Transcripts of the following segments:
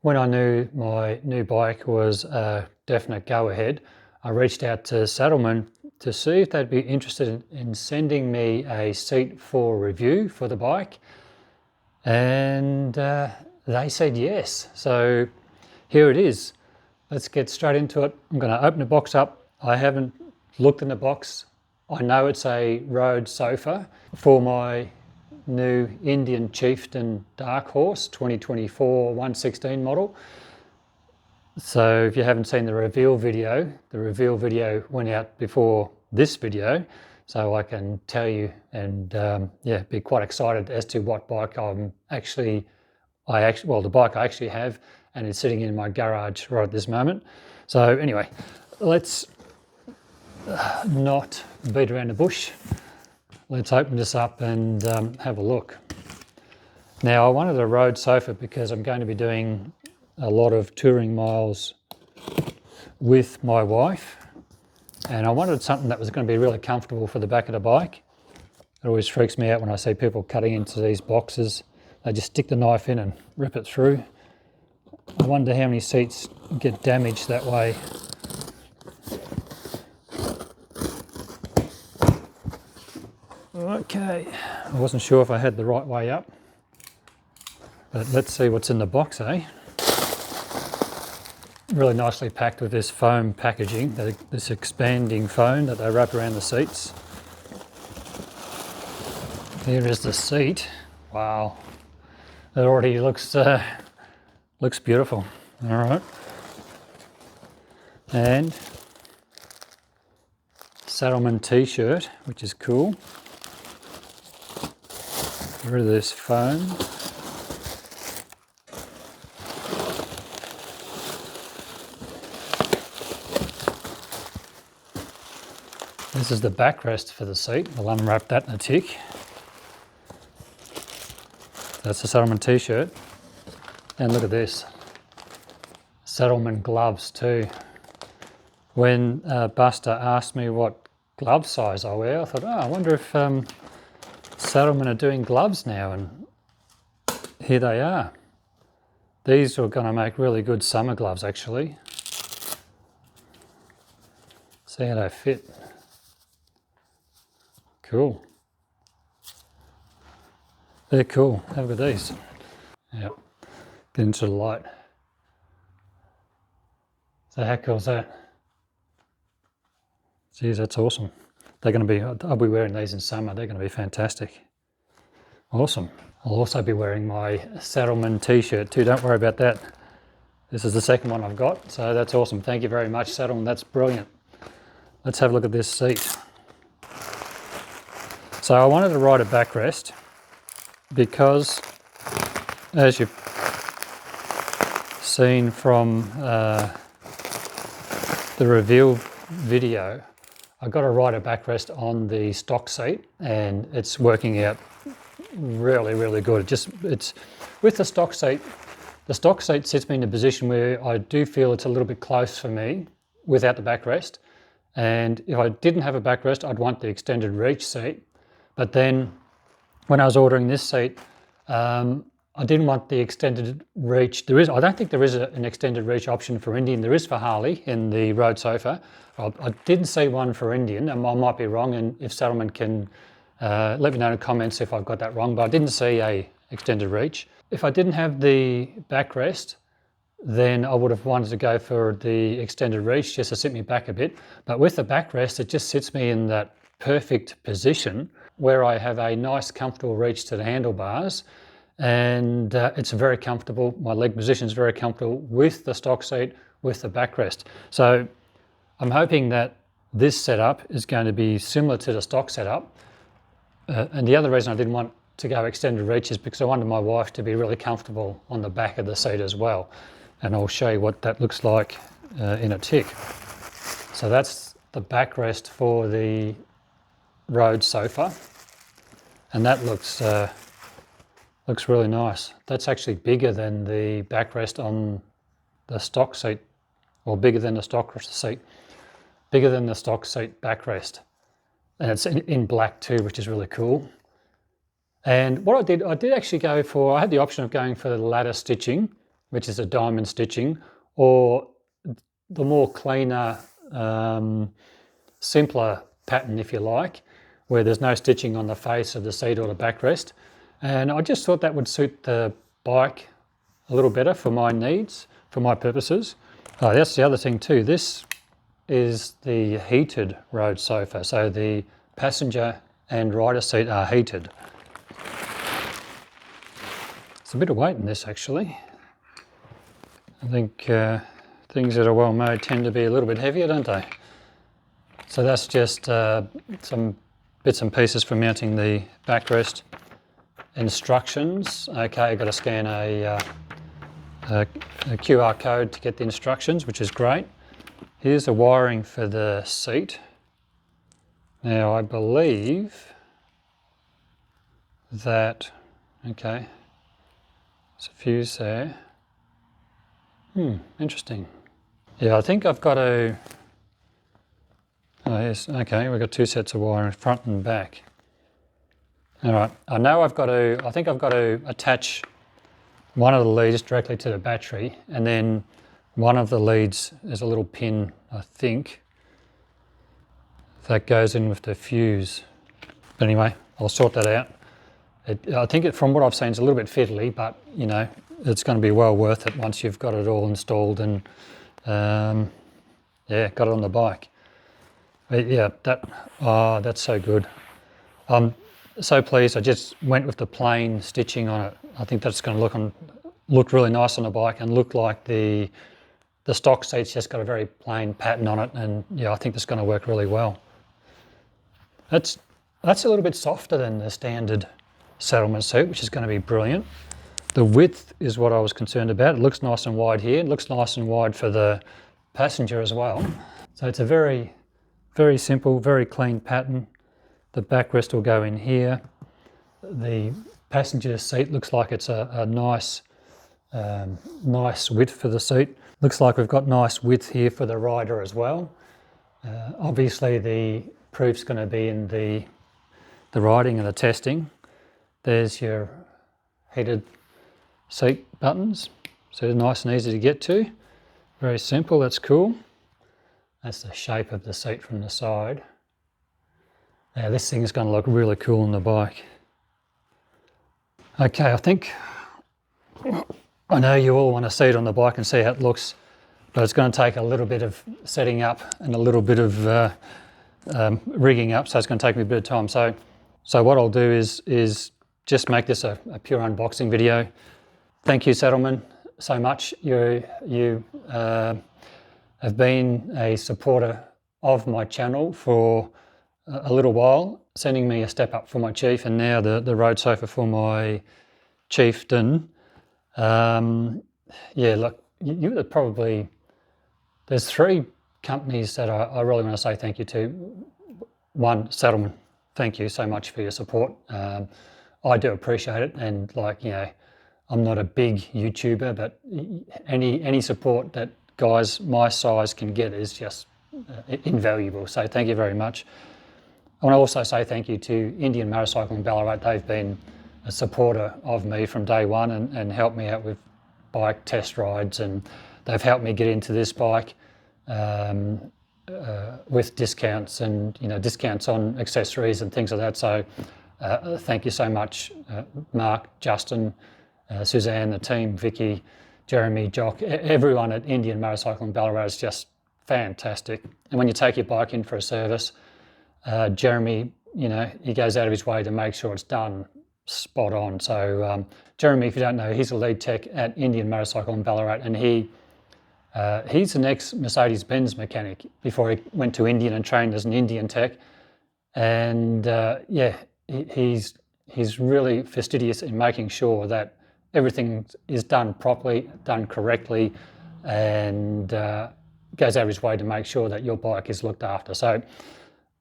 When I knew my new bike was a definite go-ahead, I reached out to Saddlemen to see if they'd be interested in sending me a seat for review for the bike, and they said yes. So here it is. Let's get straight into it. I'm going to open the box up. I haven't looked in the box. I know it's a road sofa for my new Indian Chieftain Dark Horse 2024 116 model. So if you haven't seen the reveal video went out before this video, so I can tell you and be quite excited as to what bike the bike I actually have, and it's sitting in my garage right at this moment. So anyway, let's not beat around the bush. Let's open this up and have a look. Now, I wanted a road sofa because I'm going to be doing a lot of touring miles with my wife, and I wanted something that was going to be really comfortable for the back of the bike. It always freaks me out when I see people cutting into these boxes. They just stick the knife in and rip it through. I wonder how many seats get damaged that way. Okay, I wasn't sure if I had the right way up, but let's see what's in the box, eh? Really nicely packed with this foam packaging, this expanding foam that they wrap around the seats. Here is the seat. Wow, it already looks beautiful. All right, and Saddlemen t-shirt, which is cool. Get rid of this foam. This is the backrest for the seat. We'll unwrap that in a tick. That's the Saddlemen t-shirt. And look at this. Saddlemen gloves too. When Buster asked me what glove size I wear, I thought, I wonder if Saddlemen are doing gloves now, and here they are. These are going to make really good summer gloves actually. See how they fit. Cool. They're cool. Have a look at these. Yep. Get into the light. So how cool is that? Geez, that's awesome. They're going to be, I'll be wearing these in summer. They're going to be fantastic. Awesome. I'll also be wearing my Saddlemen t-shirt too. Don't worry about that. This is the second one I've got. So that's awesome. Thank you very much, Saddlemen. That's brilliant. Let's have a look at this seat. So I wanted to ride a backrest because, as you've seen from the reveal video, I got a rider backrest on the stock seat, and it's working out really, really good. It's with the stock seat. The stock seat sits me in a position where I do feel it's a little bit close for me without the backrest. And if I didn't have a backrest, I'd want the extended reach seat. But then when I was ordering this seat, I didn't want the extended reach. I don't think there is an extended reach option for Indian. There is for Harley in the road sofa. I didn't see one for Indian, and I might be wrong, and if Saddlemen can let me know in the comments if I've got that wrong, but I didn't see a extended reach. If I didn't have the backrest, then I would have wanted to go for the extended reach just to sit me back a bit. But with the backrest, it just sits me in that perfect position where I have a nice comfortable reach to the handlebars, and it's very comfortable. My leg position is very comfortable with the stock seat, with the backrest. So I'm hoping that this setup is going to be similar to the stock setup. And the other reason I didn't want to go extended reach is because I wanted my wife to be really comfortable on the back of the seat as well. And I'll show you what that looks like in a tick. So that's the backrest for the road sofa, and that looks really nice. That's actually bigger than the backrest on the stock seat, or bigger than the stock seat, bigger than the stock seat backrest, and it's in black too, which is really cool. And what I did actually go for, I had the option of going for the ladder stitching which is a diamond stitching, or the more cleaner, simpler pattern, if you like, where there's no stitching on the face of the seat or the backrest. And I just thought that would suit the bike a little better for my needs, for my purposes. Oh, that's the other thing too. This is the heated road sofa. So the passenger and rider seat are heated. It's a bit of weight in this actually. I think things that are well made tend to be a little bit heavier, don't they? So that's just some bits and pieces for mounting the backrest. Instructions. Okay, I've got to scan a QR code to get the instructions, which is great. Here's the wiring for the seat. Now I believe that, okay, there's a fuse there. Interesting. Yeah, I think I've got to, oh yes, okay, we've got two sets of wiring, front and back. All right, I know I think I've got to attach one of the leads directly to the battery, and then one of the leads is a little pin, I think, that goes in with the fuse. But anyway, I'll sort that out. I think from what I've seen, it's a little bit fiddly, but you know, it's going to be well worth it once you've got it all installed and yeah, got it on the bike. But yeah, that's so good. I'm so pleased. I just went with the plain stitching on it. I think that's going to look really nice on the bike and look like the stock seat's just got a very plain pattern on it, and yeah, I think that's going to work really well. That's a little bit softer than the standard Saddlemen seat, which is going to be brilliant. The width is what I was concerned about. It looks nice and wide here. It looks nice and wide for the passenger as well. So it's a very, very simple, very clean pattern. The backrest will go in here. The passenger seat looks like it's a nice width for the seat. Looks like we've got nice width here for the rider as well. Obviously the proof's going to be in the riding and the testing. There's your heated seat buttons, so they're nice and easy to get to. Very simple, that's cool. That's the shape of the seat from the side. Now this thing is going to look really cool on the bike. Okay, I know you all want to see it on the bike and see how it looks, but it's going to take a little bit of setting up and a little bit of rigging up, so it's going to take me a bit of time. So what I'll do is just make this a pure unboxing video. Thank you, Saddlemen, so much. You have been a supporter of my channel for a little while, sending me a step up for my chief, and now the road sofa for my chieftain. Yeah, look, you probably, there's three companies that I really want to say thank you to. One, Saddlemen, thank you so much for your support. I do appreciate it, and like, you know, I'm not a big YouTuber, but any support that guys my size can get is just invaluable. So thank you very much. I want to also say thank you to Indian Motorcycle in Ballarat. They've been a supporter of me from day one and helped me out with bike test rides, and they've helped me get into this bike with discounts and, you know, discounts on accessories and things like that. So thank you so much, Mark, Justin, Suzanne, the team, Vicky, Jeremy, Jock, everyone at Indian Motorcycle in Ballarat is just fantastic. And when you take your bike in for a service, Jeremy, you know, he goes out of his way to make sure it's done spot on. So Jeremy, if you don't know, he's a lead tech at Indian Motorcycle in Ballarat, and he's an ex-Mercedes-Benz mechanic before he went to Indian and trained as an Indian tech. And yeah, he's really fastidious in making sure that everything is done properly, done correctly, and goes out of his way to make sure that your bike is looked after. So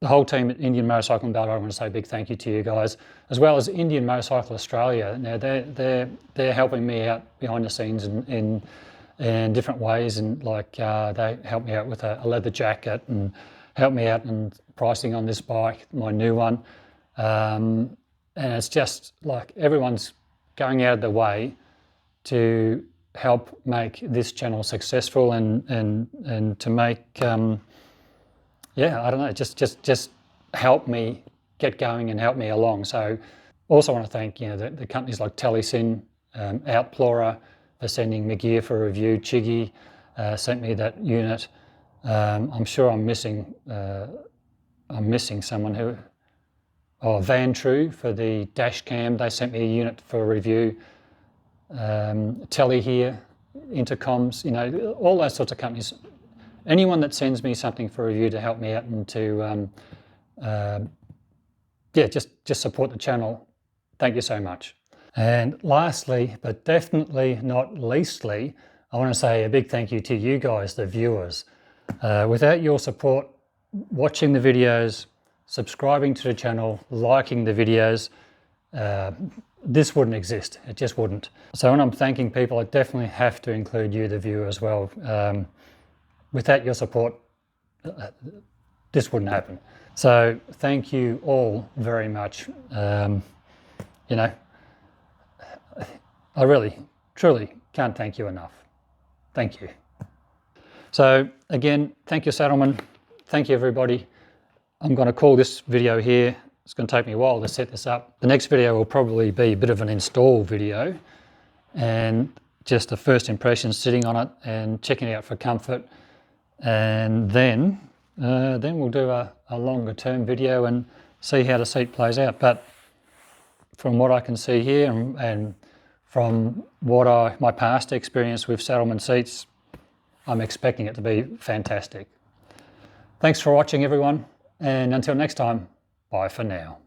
the whole team at Indian Motorcycle in Ballarat, I want to say a big thank you to you guys, as well as Indian Motorcycle Australia. Now they're helping me out behind the scenes in different ways, and like they helped me out with a leather jacket and helped me out in pricing on this bike, my new one. And it's just like everyone's going out of their way to help make this channel successful and to make yeah, I don't know, just help me get going and help me along. So also want to thank the companies like Telesin, Outplorer for sending me gear for review. Chiggy sent me that unit. I'm sure I'm missing someone who. Oh, Wendouree for the dash cam. They sent me a unit for review. Telly here, Intercoms. All those sorts of companies. Anyone that sends me something for review to help me out and to yeah, just support the channel. Thank you so much. And lastly, but definitely not leastly, I want to say a big thank you to you guys, the viewers. Without your support, watching the videos, subscribing to the channel, liking the videos, this wouldn't exist. It just wouldn't. So when I'm thanking people, I definitely have to include you, the viewer, as well. Without your support, this wouldn't happen. So thank you all very much. I really, truly can't thank you enough. Thank you. So again, thank you, Saddlemen. Thank you, everybody. I'm going to call this video here. It's going to take me a while to set this up. The next video will probably be a bit of an install video and just the first impressions sitting on it and checking it out for comfort. And then we'll do a longer term video and see how the seat plays out. But from what I can see here and from what my past experience with Saddlemen seats, I'm expecting it to be fantastic. Thanks for watching, everyone. And until next time, bye for now.